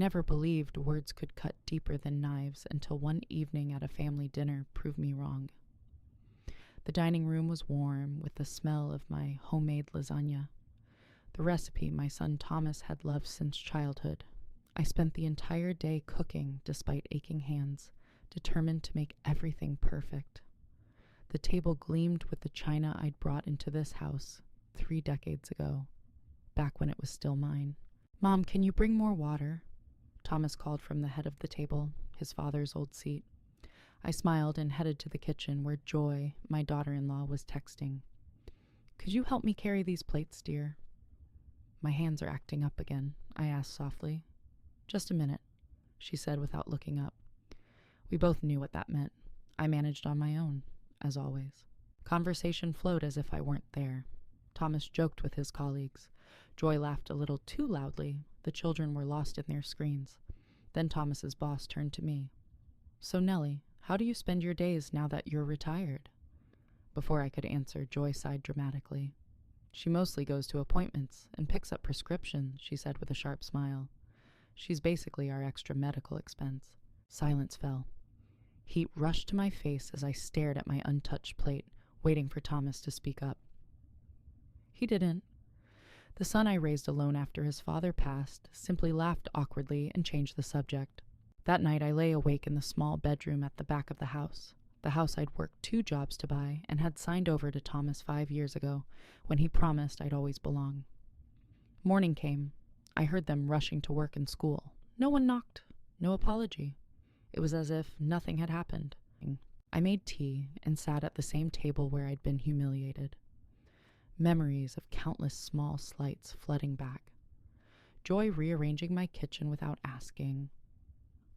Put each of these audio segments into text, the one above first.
never believed words could cut deeper than knives until one evening at a family dinner proved me wrong. The dining room was warm with the smell of my homemade lasagna, the recipe my son Thomas had loved since childhood. I spent the entire day cooking despite aching hands, determined to make everything perfect. The table gleamed with the china I'd brought into this house 3 decades ago, back when it was still mine. "Mom, can you bring more water?" Thomas called from the head of the table, his father's old seat. I smiled and headed to the kitchen where Joy, my daughter-in-law, was texting. "Could you help me carry these plates, dear?" "My hands are acting up again," I asked softly. "Just a minute," she said without looking up. We both knew what that meant. I managed on my own, as always. Conversation flowed as if I weren't there. Thomas joked with his colleagues. Joy laughed a little too loudly. The children were lost in their screens. Then Thomas's boss turned to me. "So, Nellie, how do you spend your days now that you're retired?" Before I could answer, Joy sighed dramatically. "She mostly goes to appointments and picks up prescriptions," she said with a sharp smile. "She's basically our extra medical expense." Silence fell. Heat rushed to my face as I stared at my untouched plate, waiting for Thomas to speak up. He didn't. The son I raised alone after his father passed simply laughed awkwardly and changed the subject. That night I lay awake in the small bedroom at the back of the house I'd worked 2 jobs to buy and had signed over to Thomas 5 years ago when he promised I'd always belong. Morning came. I heard them rushing to work and school. No one knocked, no apology. It was as if nothing had happened. I made tea and sat at the same table where I'd been humiliated. Memories of countless small slights flooding back. Joy rearranging my kitchen without asking.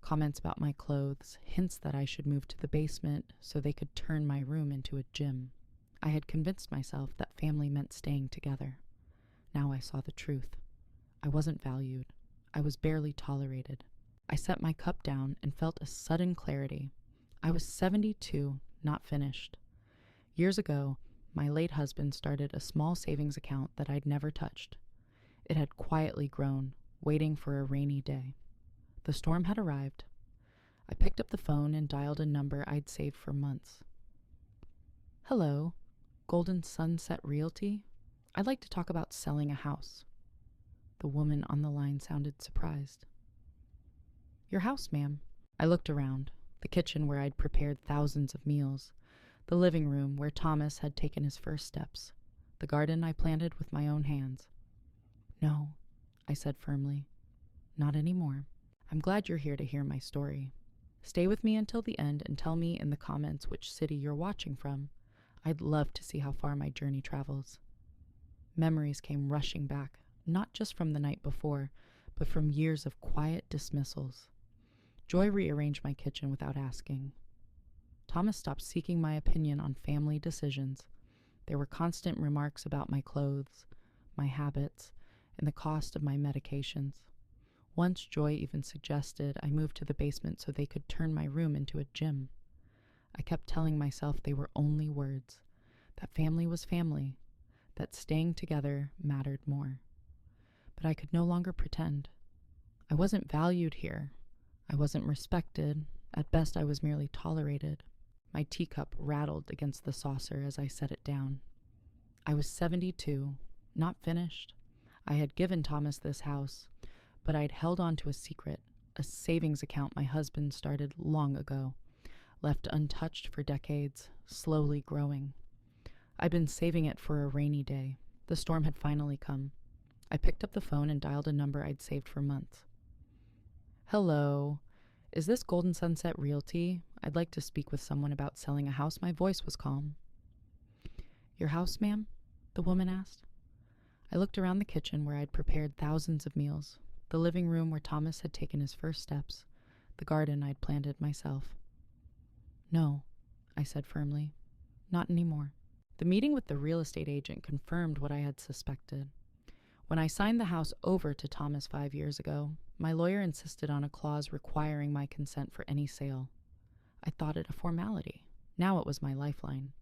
Comments about my clothes, hints that I should move to the basement so they could turn my room into a gym. I had convinced myself that family meant staying together. Now I saw the truth. I wasn't valued. I was barely tolerated. I set my cup down and felt a sudden clarity. I was 72, not finished. Years ago, my late husband started a small savings account that I'd never touched. It had quietly grown, waiting for a rainy day. The storm had arrived. I picked up the phone and dialed a number I'd saved for months. "Hello, Golden Sunset Realty? I'd like to talk about selling a house." The woman on the line sounded surprised. "Your house, ma'am." I looked around, the kitchen where I'd prepared thousands of meals, the living room where Thomas had taken his first steps, the garden I planted with my own hands. "No," I said firmly. "Not anymore. I'm glad you're here to hear my story. Stay with me until the end and tell me in the comments which city you're watching from. I'd love to see how far my journey travels." Memories came rushing back, not just from the night before, but from years of quiet dismissals. Joy rearranged my kitchen without asking. Thomas stopped seeking my opinion on family decisions. There were constant remarks about my clothes, my habits, and the cost of my medications. Once Joy even suggested I move to the basement so they could turn my room into a gym. I kept telling myself they were only words, that family was family, that staying together mattered more. But I could no longer pretend. I wasn't valued here. I wasn't respected. At best, I was merely tolerated. My teacup rattled against the saucer as I set it down. I was 72, not finished. I had given Thomas this house, but I'd held on to a secret, a savings account my husband started long ago, left untouched for decades, slowly growing. I'd been saving it for a rainy day. The storm had finally come. I picked up the phone and dialed a number I'd saved for months. "Hello, is this Golden Sunset Realty? I'd like to speak with someone about selling a house." My voice was calm. "Your house, ma'am?" the woman asked. I looked around the kitchen where I'd prepared thousands of meals, the living room where Thomas had taken his first steps, the garden I'd planted myself. "No," I said firmly. "Not anymore." The meeting with the real estate agent confirmed what I had suspected. When I signed the house over to Thomas 5 years ago, my lawyer insisted on a clause requiring my consent for any sale. I thought it a formality. Now it was my lifeline.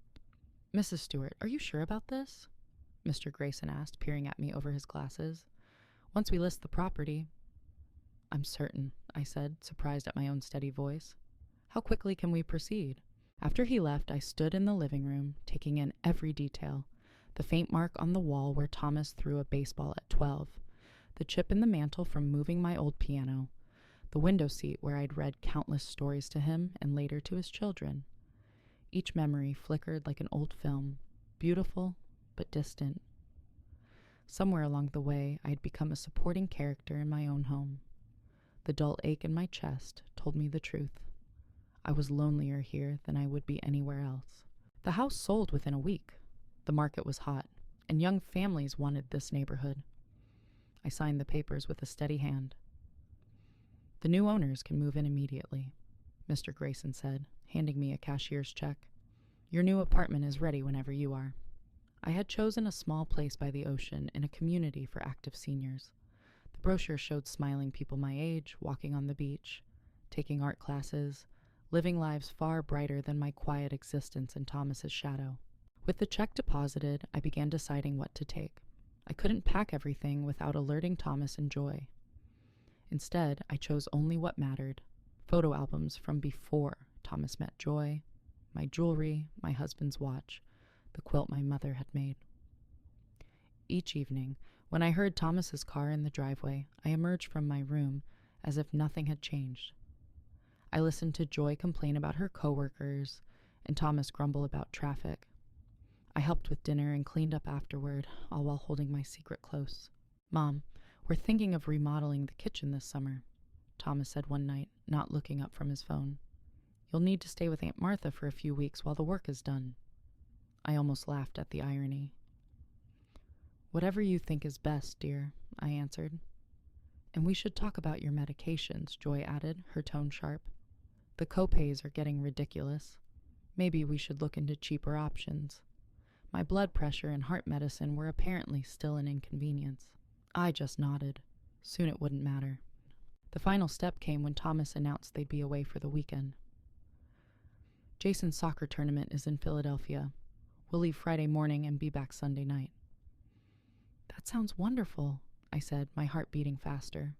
"Mrs. Stewart, are you sure about this?" Mr. Grayson asked, peering at me over his glasses. "Once we list the property..." I'm certain, I said, surprised at my own steady voice. How quickly can we proceed? After he left, I stood in the living room, taking in every detail. The faint mark on the wall where Thomas threw a baseball at 12. The chip in the mantel from moving my old piano. The window seat where I'd read countless stories to him and later to his children. Each memory flickered like an old film, beautiful but distant. Somewhere along the way, I had become a supporting character in my own home. The dull ache in my chest told me the truth. I was lonelier here than I would be anywhere else. The house sold within a week. The market was hot, and young families wanted this neighborhood. I signed the papers with a steady hand. The new owners can move in immediately, Mr. Grayson said, handing me a cashier's check. Your new apartment is ready whenever you are. I had chosen a small place by the ocean in a community for active seniors. The brochure showed smiling people my age, walking on the beach, taking art classes, living lives far brighter than my quiet existence in Thomas's shadow. With the check deposited, I began deciding what to take. I couldn't pack everything without alerting Thomas and Joy. Instead, I chose only what mattered: photo albums from before Thomas met Joy, my jewelry, my husband's watch, the quilt my mother had made. Each evening, when I heard Thomas's car in the driveway, I emerged from my room as if nothing had changed. I listened to Joy complain about her coworkers and Thomas grumble about traffic. I helped with dinner and cleaned up afterward, all while holding my secret close. Mom, we're thinking of remodeling the kitchen this summer, Thomas said one night, not looking up from his phone. You'll need to stay with Aunt Martha for a few weeks while the work is done. I almost laughed at the irony. Whatever you think is best, dear, I answered. And we should talk about your medications, Joy added, her tone sharp. The copays are getting ridiculous. Maybe we should look into cheaper options. My blood pressure and heart medicine were apparently still an inconvenience. I just nodded. Soon it wouldn't matter. The final step came when Thomas announced they'd be away for the weekend. Jason's soccer tournament is in Philadelphia. We'll leave Friday morning and be back Sunday night. That sounds wonderful, I said, my heart beating faster.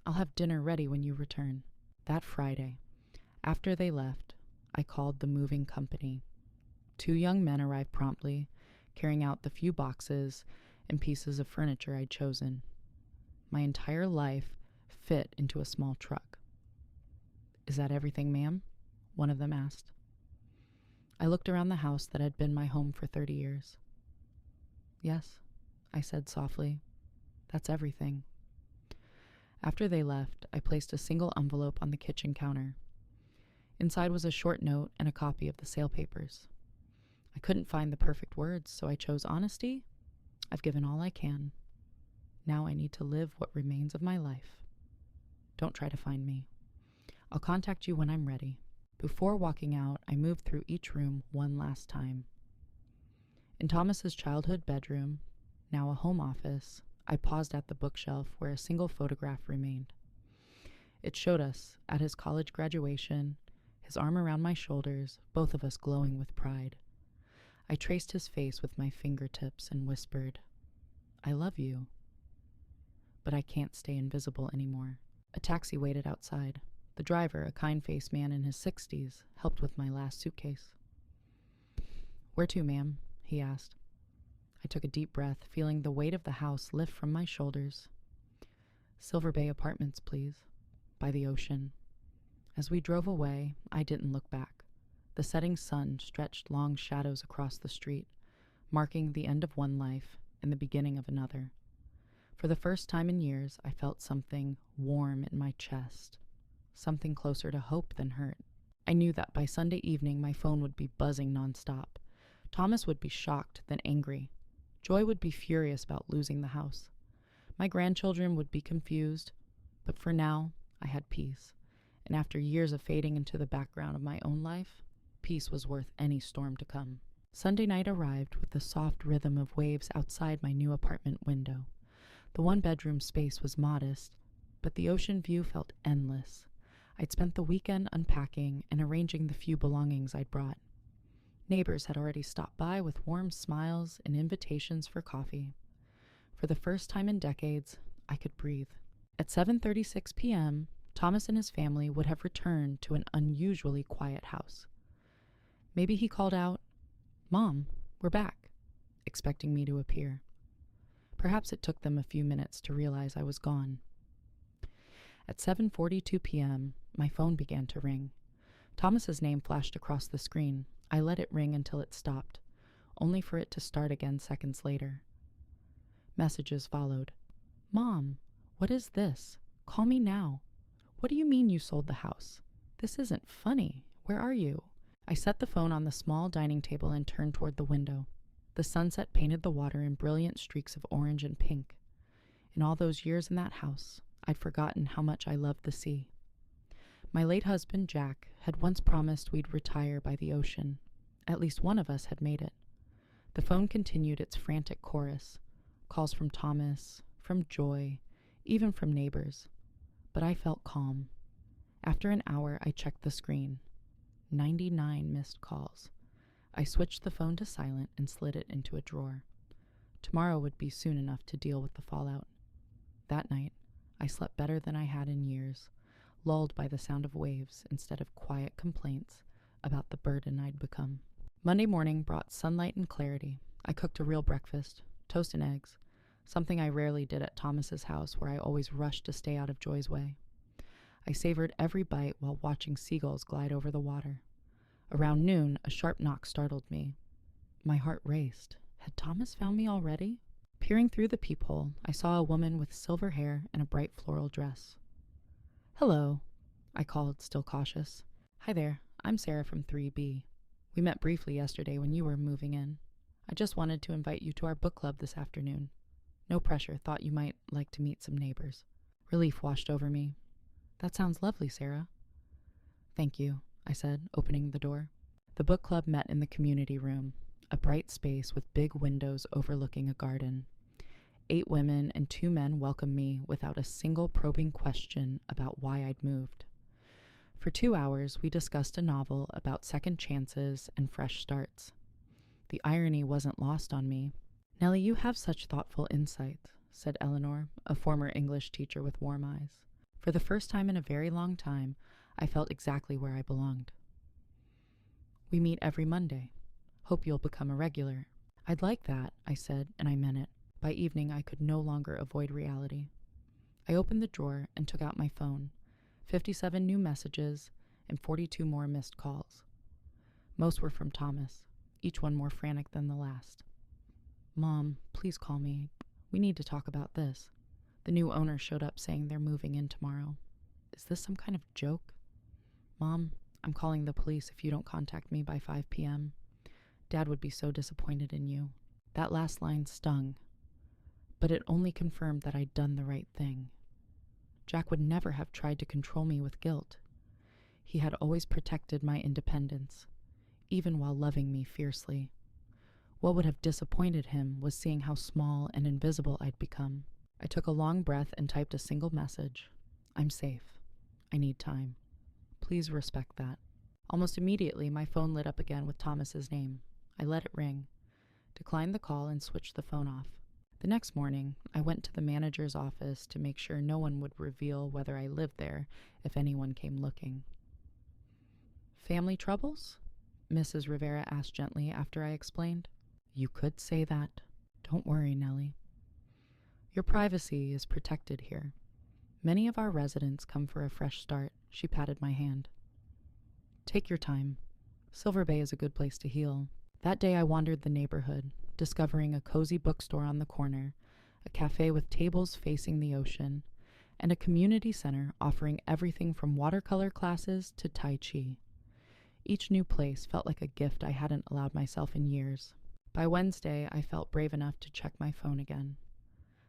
I'll have dinner ready when you return. That Friday, after they left, I called the moving company. 2 young men arrived promptly, carrying out the few boxes and pieces of furniture I'd chosen. My entire life fit into a small truck. Is that everything, ma'am? One of them asked. I looked around the house that had been my home for 30 years. Yes, I said softly. That's everything. After they left, I placed a single envelope on the kitchen counter. Inside was a short note and a copy of the sale papers. I couldn't find the perfect words, so I chose honesty. I've given all I can. Now I need to live what remains of my life. Don't try to find me. I'll contact you when I'm ready. Before walking out, I moved through each room one last time. In Thomas's childhood bedroom, now a home office, I paused at the bookshelf where a single photograph remained. It showed us at his college graduation, his arm around my shoulders, both of us glowing with pride. I traced his face with my fingertips and whispered, I love you. But I can't stay invisible anymore. A taxi waited outside. The driver, a kind-faced man in his 60s, helped with my last suitcase. Where to, ma'am? He asked. I took a deep breath, feeling the weight of the house lift from my shoulders. Silver Bay Apartments, please. By the ocean. As we drove away, I didn't look back. The setting sun stretched long shadows across the street, marking the end of one life and the beginning of another. For the first time in years, I felt something warm in my chest, something closer to hope than hurt. I knew that by Sunday evening my phone would be buzzing nonstop. Thomas would be shocked, then angry. Joy would be furious about losing the house. My grandchildren would be confused, but for now, I had peace. And after years of fading into the background of my own life, peace was worth any storm to come. Sunday night arrived with the soft rhythm of waves outside my new apartment window. The one-bedroom space was modest, but the ocean view felt endless. I'd spent the weekend unpacking and arranging the few belongings I'd brought. Neighbors had already stopped by with warm smiles and invitations for coffee. For the first time in decades, I could breathe. At 7:36 p.m., Thomas and his family would have returned to an unusually quiet house. Maybe he called out, "Mom, we're back," expecting me to appear. Perhaps it took them a few minutes to realize I was gone. At 7:42 p.m., my phone began to ring. Thomas's name flashed across the screen. I let it ring until it stopped, only for it to start again seconds later. Messages followed. "Mom, what is this? Call me now. What do you mean you sold the house? This isn't funny. Where are you?" I set the phone on the small dining table and turned toward the window. The sunset painted the water in brilliant streaks of orange and pink. In all those years in that house, I'd forgotten how much I loved the sea. My late husband, Jack, had once promised we'd retire by the ocean. At least one of us had made it. The phone continued its frantic chorus. Calls from Thomas, from Joy, even from neighbors. But I felt calm. After an hour, I checked the screen. 99 missed calls. I switched the phone to silent and slid it into a drawer. Tomorrow would be soon enough to deal with the fallout. That night, I slept better than I had in years, lulled by the sound of waves instead of quiet complaints about the burden I'd become. Monday morning brought sunlight and clarity. I cooked a real breakfast, toast and eggs, something I rarely did at Thomas's house where I always rushed to stay out of Joy's way. I savored every bite while watching seagulls glide over the water. Around noon, a sharp knock startled me. My heart raced. Had Thomas found me already? Peering through the peephole, I saw a woman with silver hair and a bright floral dress. "Hello," I called, still cautious. "Hi there, I'm Sarah from 3B. We met briefly yesterday when you were moving in. I just wanted to invite you to our book club this afternoon. No pressure, thought you might like to meet some neighbors." Relief washed over me. "That sounds lovely, Sarah." "Thank you," I said, opening the door. The book club met in the community room, a bright space with big windows overlooking a garden. 8 women and 2 men welcomed me without a single probing question about why I'd moved. For 2 hours, we discussed a novel about second chances and fresh starts. The irony wasn't lost on me. "Nellie, you have such thoughtful insight," said Eleanor, a former English teacher with warm eyes. For the first time in a very long time, I felt exactly where I belonged. "We meet every Monday. Hope you'll become a regular." "I'd like that," I said, and I meant it. By evening, I could no longer avoid reality. I opened the drawer and took out my phone. 57 new messages and 42 more missed calls. Most were from Thomas, each one more frantic than the last. "Mom, please call me. We need to talk about this. The new owner showed up saying they're moving in tomorrow. Is this some kind of joke? Mom, I'm calling the police if you don't contact me by 5 p.m. Dad would be so disappointed in you." That last line stung, but it only confirmed that I'd done the right thing. Jack would never have tried to control me with guilt. He had always protected my independence, even while loving me fiercely. What would have disappointed him was seeing how small and invisible I'd become. I took a long breath and typed a single message. "I'm safe. I need time. Please respect that." Almost immediately, my phone lit up again with Thomas's name. I let it ring, declined the call, and switched the phone off. The next morning, I went to the manager's office to make sure no one would reveal whether I lived there if anyone came looking. "Family troubles?" Mrs. Rivera asked gently after I explained. "You could say that. Don't worry, Nellie. Your privacy is protected here. Many of our residents come for a fresh start." She patted my hand. "Take your time. Silver Bay is a good place to heal." That day I wandered the neighborhood, discovering a cozy bookstore on the corner, a cafe with tables facing the ocean, and a community center offering everything from watercolor classes to Tai Chi. Each new place felt like a gift I hadn't allowed myself in years. By Wednesday, I felt brave enough to check my phone again.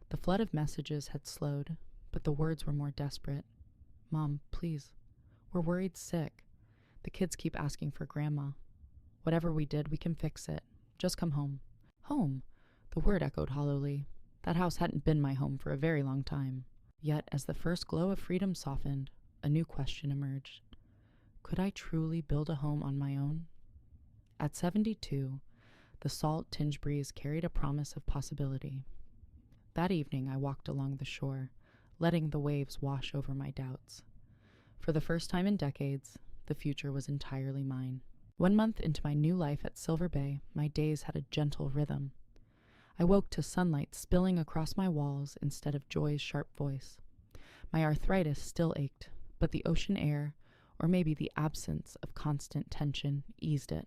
The flood of messages had slowed, but the words were more desperate. "Mom, please. We're worried sick. The kids keep asking for Grandma. Whatever we did, we can fix it. Just come home." Home! The word echoed hollowly. That house hadn't been my home for a very long time. Yet, as the first glow of freedom softened, a new question emerged. Could I truly build a home on my own? At 72, the salt-tinged breeze carried a promise of possibility. That evening, I walked along the shore, letting the waves wash over my doubts. For the first time in decades, the future was entirely mine. 1 month into my new life at Silver Bay, my days had a gentle rhythm. I woke to sunlight spilling across my walls instead of Joy's sharp voice. My arthritis still ached, but the ocean air, or maybe the absence of constant tension, eased it.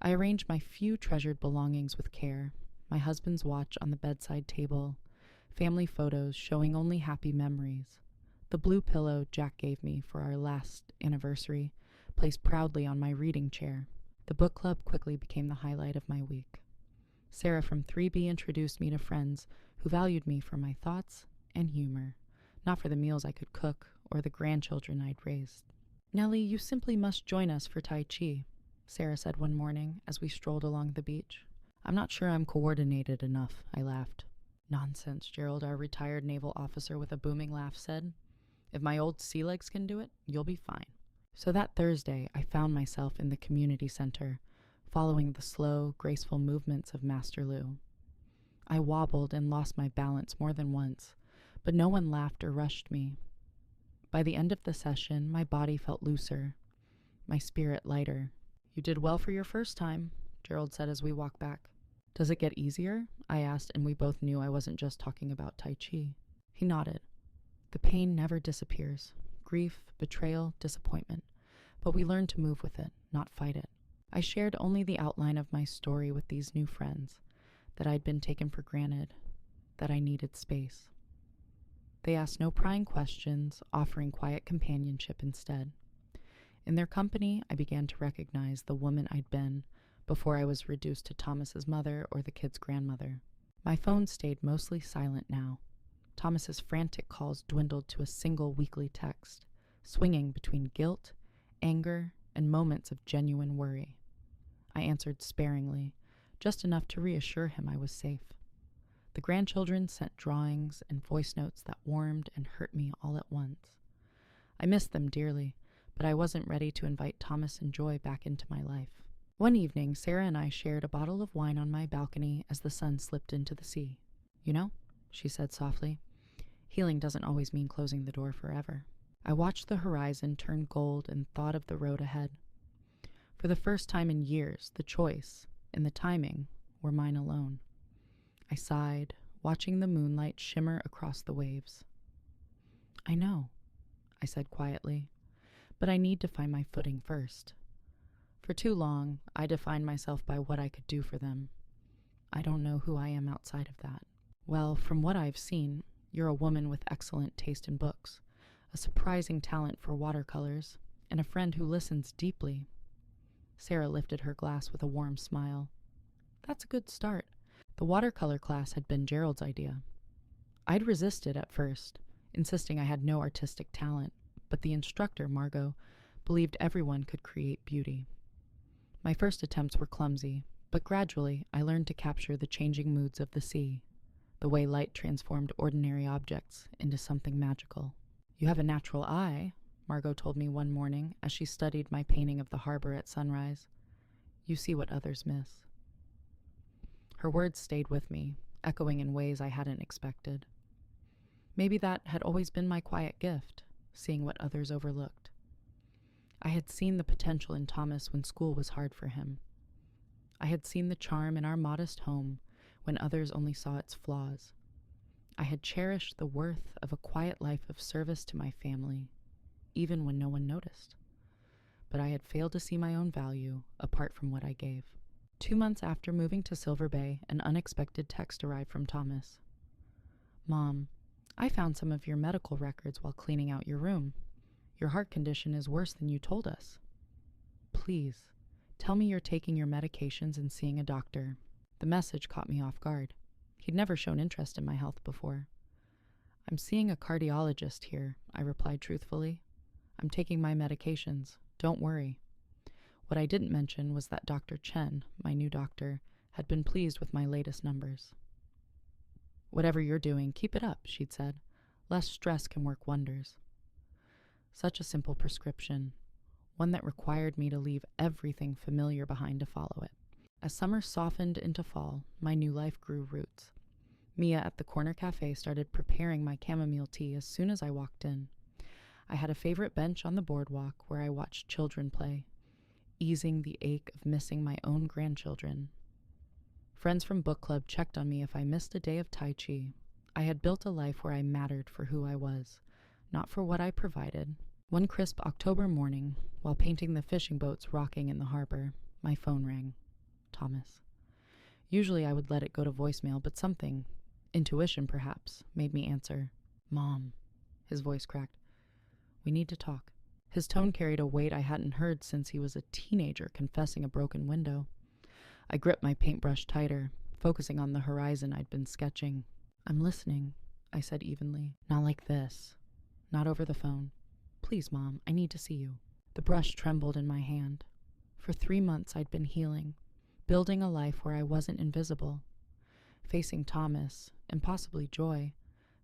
I arranged my few treasured belongings with care, my husband's watch on the bedside table, family photos showing only happy memories, the blue pillow Jack gave me for our last anniversary, placed proudly on my reading chair. The book club quickly became the highlight of my week. Sarah from 3B introduced me to friends who valued me for my thoughts and humor, not for the meals I could cook or the grandchildren I'd raised. "Nellie, you simply must join us for Tai Chi," Sarah said one morning as we strolled along the beach. "I'm not sure I'm coordinated enough," I laughed. "Nonsense," Gerald, our retired naval officer with a booming laugh, said. "If my old sea legs can do it, you'll be fine." So that Thursday, I found myself in the community center, following the slow, graceful movements of Master Lu. I wobbled and lost my balance more than once, but no one laughed or rushed me. By the end of the session, my body felt looser, my spirit lighter. "You did well for your first time," Gerald said as we walked back. "Does it get easier?" I asked, and we both knew I wasn't just talking about Tai Chi. He nodded. "The pain never disappears. Grief, betrayal, disappointment. But we learn to move with it, not fight it." I shared only the outline of my story with these new friends, that I'd been taken for granted, that I needed space. They asked no prying questions, offering quiet companionship instead. In their company, I began to recognize the woman I'd been before I was reduced to Thomas's mother or the kid's grandmother. My phone stayed mostly silent now. Thomas's frantic calls dwindled to a single weekly text, swinging between guilt, anger, and moments of genuine worry. I answered sparingly, just enough to reassure him I was safe. The grandchildren sent drawings and voice notes that warmed and hurt me all at once. I missed them dearly, but I wasn't ready to invite Thomas and Joy back into my life. One evening, Sarah and I shared a bottle of wine on my balcony as the sun slipped into the sea. "You know," she said softly, "healing doesn't always mean closing the door forever." I watched the horizon turn gold and thought of the road ahead. For the first time in years, the choice and the timing were mine alone. I sighed, watching the moonlight shimmer across the waves. "I know," I said quietly, "but I need to find my footing first. For too long, I defined myself by what I could do for them. I don't know who I am outside of that." "Well, from what I've seen, you're a woman with excellent taste in books, a surprising talent for watercolors, and a friend who listens deeply." Sarah lifted her glass with a warm smile. "That's a good start." The watercolor class had been Gerald's idea. I'd resisted at first, insisting I had no artistic talent, but the instructor, Margot, believed everyone could create beauty. My first attempts were clumsy, but gradually I learned to capture the changing moods of the sea, the way light transformed ordinary objects into something magical. "You have a natural eye," Margot told me one morning as she studied my painting of the harbor at sunrise. "You see what others miss." Her words stayed with me, echoing in ways I hadn't expected. Maybe that had always been my quiet gift, seeing what others overlooked. I had seen the potential in Thomas when school was hard for him. I had seen the charm in our modest home when others only saw its flaws. I had cherished the worth of a quiet life of service to my family, even when no one noticed. But I had failed to see my own value apart from what I gave. 2 months after moving to Silver Bay, an unexpected text arrived from Thomas. "Mom, I found some of your medical records while cleaning out your room. Your heart condition is worse than you told us. Please, tell me you're taking your medications and seeing a doctor." The message caught me off guard. He'd never shown interest in my health before. "I'm seeing a cardiologist here," I replied truthfully. "I'm taking my medications. Don't worry." What I didn't mention was that Dr. Chen, my new doctor, had been pleased with my latest numbers. "Whatever you're doing, keep it up," she'd said. "Less stress can work wonders." Such a simple prescription, one that required me to leave everything familiar behind to follow it. As summer softened into fall, my new life grew roots. Mia at the corner cafe started preparing my chamomile tea as soon as I walked in. I had a favorite bench on the boardwalk where I watched children play, easing the ache of missing my own grandchildren. Friends from book club checked on me if I missed a day of Tai Chi. I had built a life where I mattered for who I was, not for what I provided. One crisp October morning, while painting the fishing boats rocking in the harbor, my phone rang. Thomas. Usually I would let it go to voicemail, but something, intuition perhaps, made me answer. Mom. His voice cracked. We need to talk. His tone carried a weight I hadn't heard since he was a teenager confessing a broken window. I gripped my paintbrush tighter, focusing on the horizon I'd been sketching. I'm listening, I said evenly. Not like this. Not over the phone. Please, Mom, I need to see you. The brush trembled in my hand. For 3 months I'd been healing, building a life where I wasn't invisible. Facing Thomas, and possibly Joy,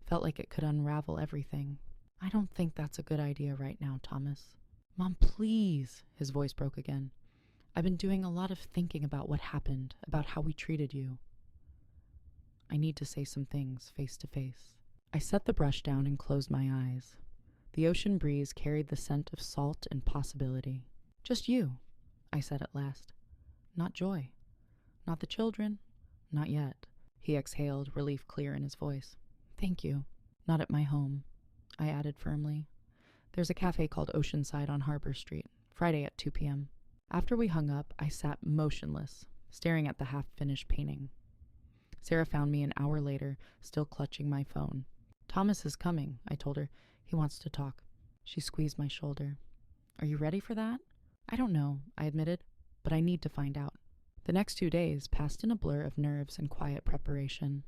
felt like it could unravel everything. I don't think that's a good idea right now, Thomas. Mom, please, his voice broke again. I've been doing a lot of thinking about what happened, about how we treated you. I need to say some things face to face. I set the brush down and closed my eyes. The ocean breeze carried the scent of salt and possibility. Just you, I said at last. Not Joy. Not the children. Not yet. He exhaled, relief clear in his voice. Thank you. Not at my home, I added firmly. There's a cafe called Oceanside on Harbor Street, Friday at 2 p.m. After we hung up, I sat motionless, staring at the half-finished painting. Sarah found me an hour later, still clutching my phone. Thomas is coming, I told her. He wants to talk. She squeezed my shoulder. Are you ready for that? I don't know, I admitted, but I need to find out. The next 2 days passed in a blur of nerves and quiet preparation.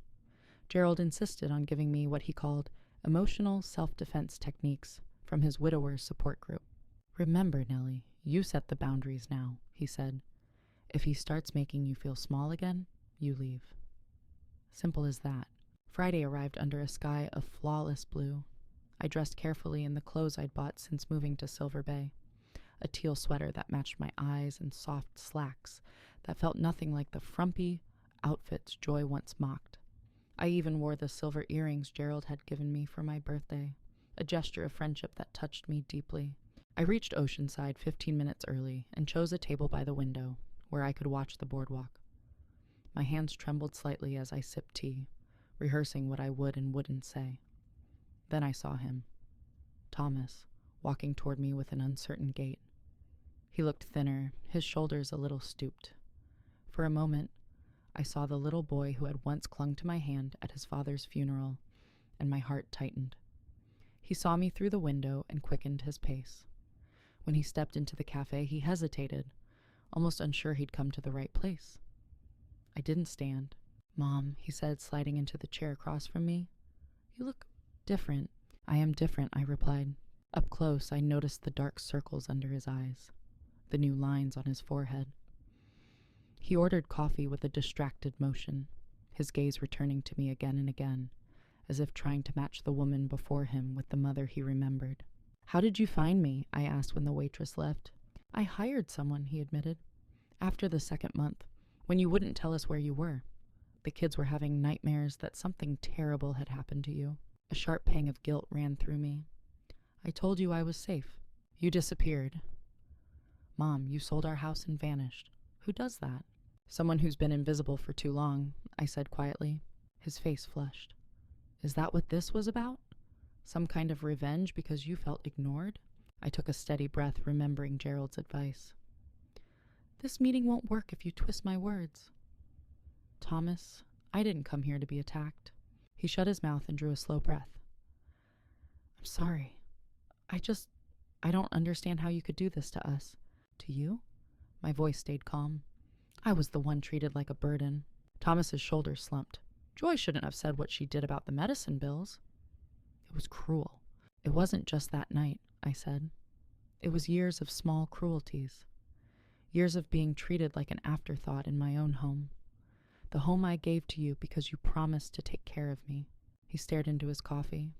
Gerald insisted on giving me what he called emotional self-defense techniques from his widower's support group. Remember, Nellie, you set the boundaries now, he said. If he starts making you feel small again, you leave. Simple as that. Friday arrived under a sky of flawless blue. I dressed carefully in the clothes I'd bought since moving to Silver Bay. A teal sweater that matched my eyes and soft slacks that felt nothing like the frumpy outfits Joy once mocked. I even wore the silver earrings Gerald had given me for my birthday, a gesture of friendship that touched me deeply. I reached Oceanside 15 minutes early and chose a table by the window where I could watch the boardwalk. My hands trembled slightly as I sipped tea, rehearsing what I would and wouldn't say. Then I saw him, Thomas, walking toward me with an uncertain gait. He looked thinner, his shoulders a little stooped. For a moment, I saw the little boy who had once clung to my hand at his father's funeral, and my heart tightened. He saw me through the window and quickened his pace. When he stepped into the cafe, he hesitated, almost unsure he'd come to the right place. I didn't stand. Mom, he said, sliding into the chair across from me. You look different. I am different, I replied. Up close, I noticed the dark circles under his eyes, the new lines on his forehead. He ordered coffee with a distracted motion, his gaze returning to me again and again, as if trying to match the woman before him with the mother he remembered. How did you find me? I asked when the waitress left. I hired someone, he admitted. After the second month, when you wouldn't tell us where you were. The kids were having nightmares that something terrible had happened to you. A sharp pang of guilt ran through me. I told you I was safe. You disappeared. Mom, you sold our house and vanished. Who does that? Someone who's been invisible for too long, I said quietly. His face flushed. Is that what this was about? Some kind of revenge because you felt ignored? I took a steady breath, remembering Gerald's advice. This meeting won't work if you twist my words. Thomas, I didn't come here to be attacked. He shut his mouth and drew a slow breath. I'm sorry. I don't understand how you could do this to us. To you? My voice stayed calm. I was the one treated like a burden. Thomas's shoulders slumped. Joy shouldn't have said what she did about the medicine bills. It was cruel. It wasn't just that night, I said. It was years of small cruelties. Years of being treated like an afterthought in my own home. The home I gave to you because you promised to take care of me. He stared into his coffee.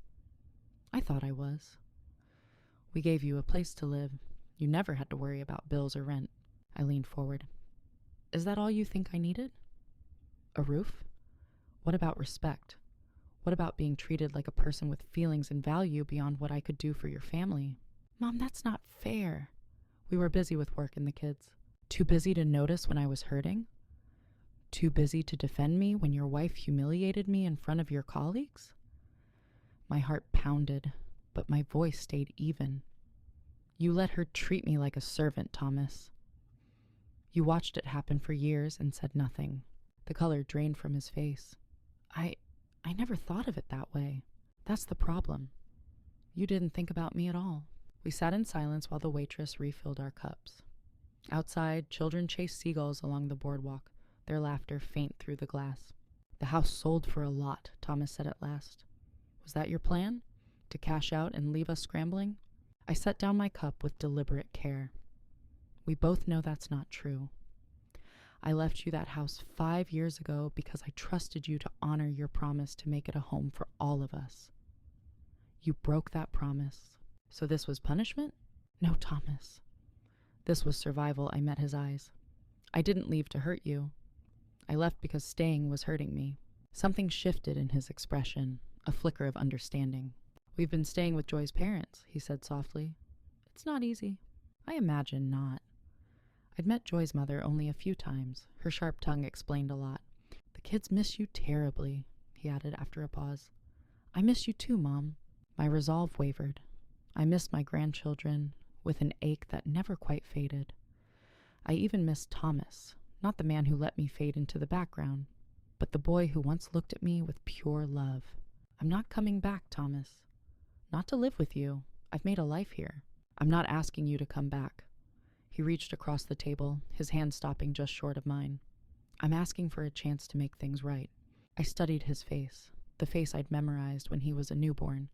I thought I was. We gave you a place to live. You never had to worry about bills or rent. I leaned forward. Is that all you think I needed? A roof? What about respect? What about being treated like a person with feelings and value beyond what I could do for your family? Mom, that's not fair. We were busy with work and the kids. Too busy to notice when I was hurting? Too busy to defend me when your wife humiliated me in front of your colleagues? My heart pounded, but my voice stayed even. You let her treat me like a servant, Thomas. You watched it happen for years and said nothing. The color drained from his face. I never thought of it that way. That's the problem. You didn't think about me at all. We sat in silence while the waitress refilled our cups. Outside, children chased seagulls along the boardwalk, their laughter faint through the glass. The house sold for a lot, Thomas said at last. Was that your plan? To cash out and leave us scrambling? I set down my cup with deliberate care. We both know that's not true. I left you that house 5 years ago because I trusted you to honor your promise to make it a home for all of us. You broke that promise. So this was punishment? No, Thomas. This was survival. I met his eyes. I didn't leave to hurt you. I left because staying was hurting me. Something shifted in his expression, a flicker of understanding. We've been staying with Joy's parents, he said softly. It's not easy. I imagine not. I'd met Joy's mother only a few times. Her sharp tongue explained a lot. The kids miss you terribly, he added after a pause. I miss you too, Mom. My resolve wavered. I missed my grandchildren with an ache that never quite faded. I even missed Thomas, not the man who let me fade into the background, but the boy who once looked at me with pure love. I'm not coming back, Thomas. Not to live with you. I've made a life here. I'm not asking you to come back. He reached across the table, his hand stopping just short of mine. I'm asking for a chance to make things right. I studied his face, the face I'd memorized when he was a newborn,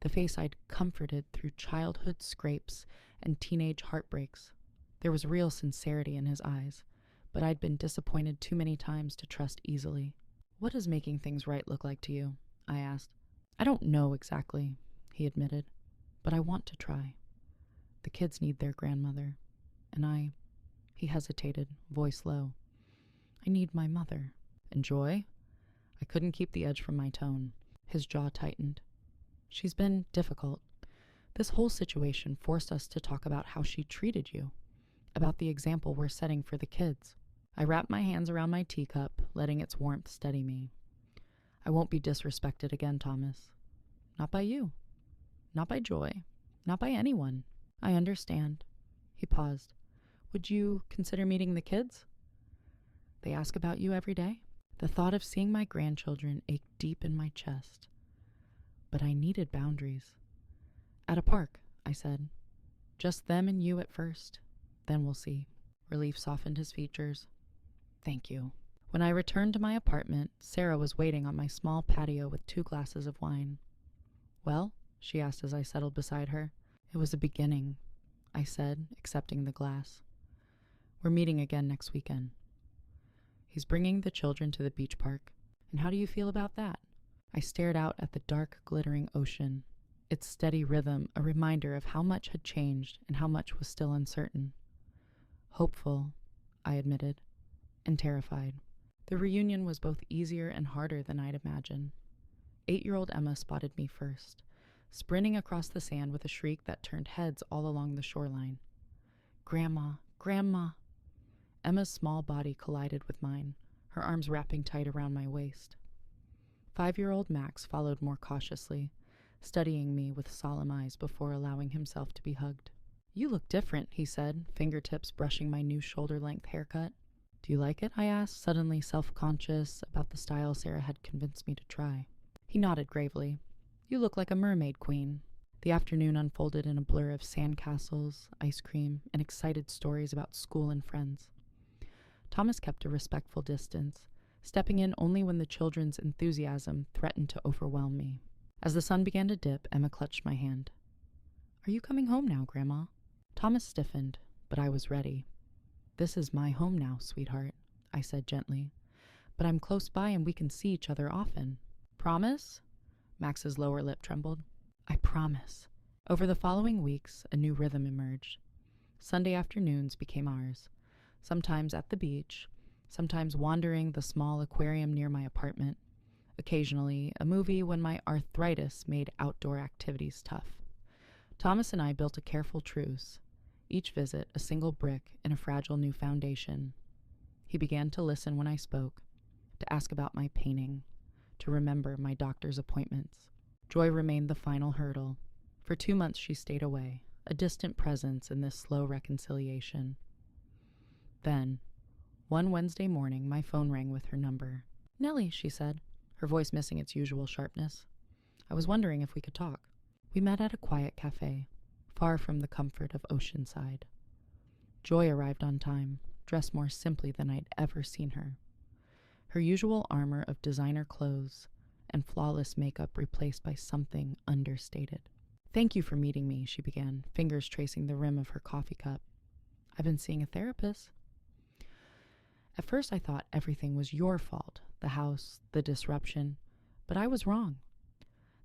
the face I'd comforted through childhood scrapes and teenage heartbreaks. There was real sincerity in his eyes, but I'd been disappointed too many times to trust easily. What does making things right look like to you? I asked. I don't know exactly, he admitted, but I want to try. The kids need their grandmother, and he hesitated, voice low. I need my mother. And Joy? I couldn't keep the edge from my tone. His jaw tightened. She's been difficult. This whole situation forced us to talk about how she treated you, about the example we're setting for the kids. I wrapped my hands around my teacup, letting its warmth steady me. I won't be disrespected again, Thomas. Not by you. Not by Joy. Not by anyone. I understand. He paused. Would you consider meeting the kids? They ask about you every day. The thought of seeing my grandchildren ached deep in my chest. But I needed boundaries. At a park, I said. Just them and you at first. Then we'll see. Relief softened his features. Thank you. When I returned to my apartment, Sarah was waiting on my small patio with 2 glasses of wine. Well? She asked as I settled beside her. It was a beginning, I said, accepting the glass. We're meeting again next weekend. He's bringing the children to the beach park. And how do you feel about that? I stared out at the dark, glittering ocean, its steady rhythm a reminder of how much had changed and how much was still uncertain. Hopeful, I admitted, and terrified. The reunion was both easier and harder than I'd imagined. 8-year-old Emma spotted me first, sprinting across the sand with a shriek that turned heads all along the shoreline. Grandma, Grandma! Emma's small body collided with mine, her arms wrapping tight around my waist. 5-year-old Max followed more cautiously, studying me with solemn eyes before allowing himself to be hugged. You look different, he said, fingertips brushing my new shoulder-length haircut. Do you like it? I asked, suddenly self-conscious about the style Sarah had convinced me to try. He nodded gravely. You look like a mermaid queen. The afternoon unfolded in a blur of sandcastles, ice cream, and excited stories about school and friends. Thomas kept a respectful distance, stepping in only when the children's enthusiasm threatened to overwhelm me. As the sun began to dip, Emma clutched my hand. Are you coming home now, Grandma? Thomas stiffened, but I was ready. This is my home now, sweetheart, I said gently. But I'm close by and we can see each other often. Promise? Max's lower lip trembled. I promise. Over the following weeks, a new rhythm emerged. Sunday afternoons became ours, sometimes at the beach, sometimes wandering the small aquarium near my apartment, Occasionally, a movie when my arthritis made outdoor activities tough. Thomas and I built a careful truce, each visit a single brick in a fragile new foundation. He began to listen when I spoke, to ask about my painting, to remember my doctor's appointments. Joy remained the final hurdle. For 2 months she stayed away, a distant presence in this slow reconciliation. Then, one Wednesday morning, my phone rang with her number. "Nellie," she said, her voice missing its usual sharpness. "I was wondering if we could talk." We met at a quiet cafe, far from the comfort of Oceanside. Joy arrived on time, dressed more simply than I'd ever seen her. Her usual armor of designer clothes and flawless makeup replaced by something understated. "Thank you for meeting me," she began, fingers tracing the rim of her coffee cup. "I've been seeing a therapist." At first I thought everything was your fault, the house, the disruption, but I was wrong.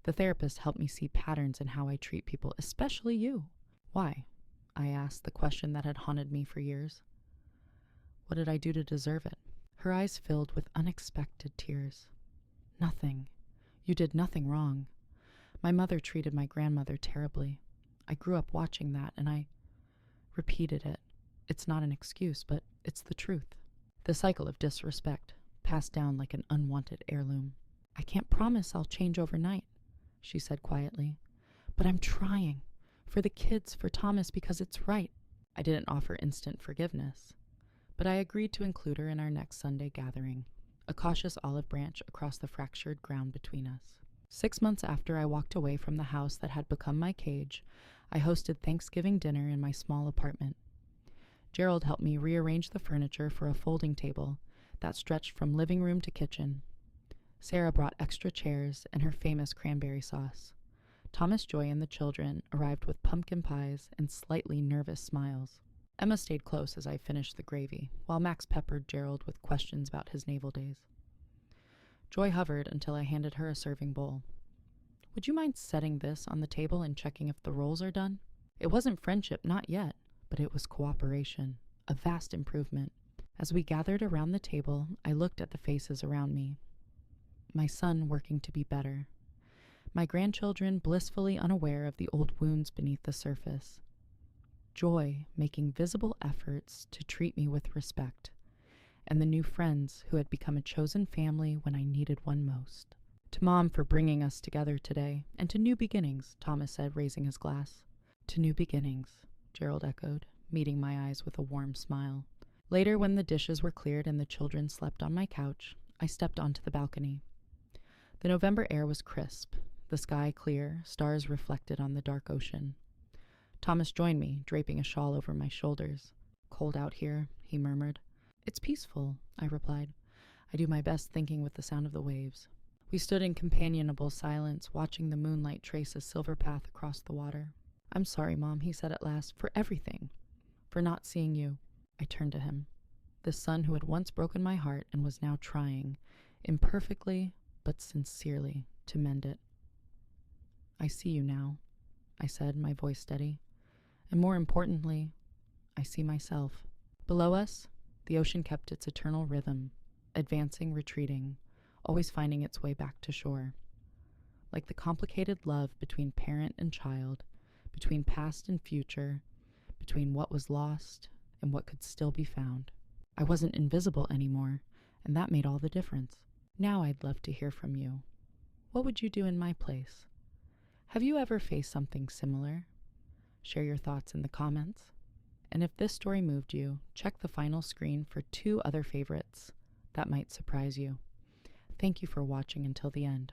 The therapist helped me see patterns in how I treat people, especially you. "Why?" I asked, the question that had haunted me for years. "What did I do to deserve it?" Her eyes filled with unexpected tears. "Nothing. You did nothing wrong. My mother treated my grandmother terribly. I grew up watching that, and I repeated it. It's not an excuse, but it's the truth. The cycle of disrespect, passed down like an unwanted heirloom. I can't promise I'll change overnight," she said quietly, "but I'm trying. For the kids, for Thomas, because it's right." I didn't offer instant forgiveness, but I agreed to include her in our next Sunday gathering, a cautious olive branch across the fractured ground between us. 6 months after I walked away from the house that had become my cage, I hosted Thanksgiving dinner in my small apartment. Gerald helped me rearrange the furniture for a folding table that stretched from living room to kitchen. Sarah brought extra chairs and her famous cranberry sauce. Thomas, Joy, and the children arrived with pumpkin pies and slightly nervous smiles. Emma stayed close as I finished the gravy, while Max peppered Gerald with questions about his naval days. Joy hovered until I handed her a serving bowl. "Would you mind setting this on the table and checking if the rolls are done?" It wasn't friendship, not yet, but it was cooperation, a vast improvement. As we gathered around the table, I looked at the faces around me. My son working to be better. My grandchildren blissfully unaware of the old wounds beneath the surface. Joy making visible efforts to treat me with respect, and the new friends who had become a chosen family when I needed one most. "To Mom for bringing us together today, and to new beginnings," Thomas said, raising his glass. "To new beginnings," Gerald echoed, meeting my eyes with a warm smile. Later, when the dishes were cleared and the children slept on my couch, I stepped onto the balcony. The November air was crisp, the sky clear, stars reflected on the dark ocean. Thomas joined me, draping a shawl over my shoulders. "Cold out here," he murmured. "It's peaceful," I replied. I do my best thinking with the sound of the waves. We stood in companionable silence, watching the moonlight trace a silver path across the water. "I'm sorry, Mom," he said at last, "for everything. For not seeing you." I turned to him. The son who had once broken my heart and was now trying, imperfectly but sincerely, to mend it. "I see you now," I said, my voice steady. "And more importantly, I see myself." Below us, the ocean kept its eternal rhythm, advancing, retreating, always finding its way back to shore. Like the complicated love between parent and child, between past and future, between what was lost and what could still be found. I wasn't invisible anymore, and that made all the difference. Now I'd love to hear from you. What would you do in my place? Have you ever faced something similar? Share your thoughts in the comments. And if this story moved you, check the final screen for 2 other favorites that might surprise you. Thank you for watching until the end.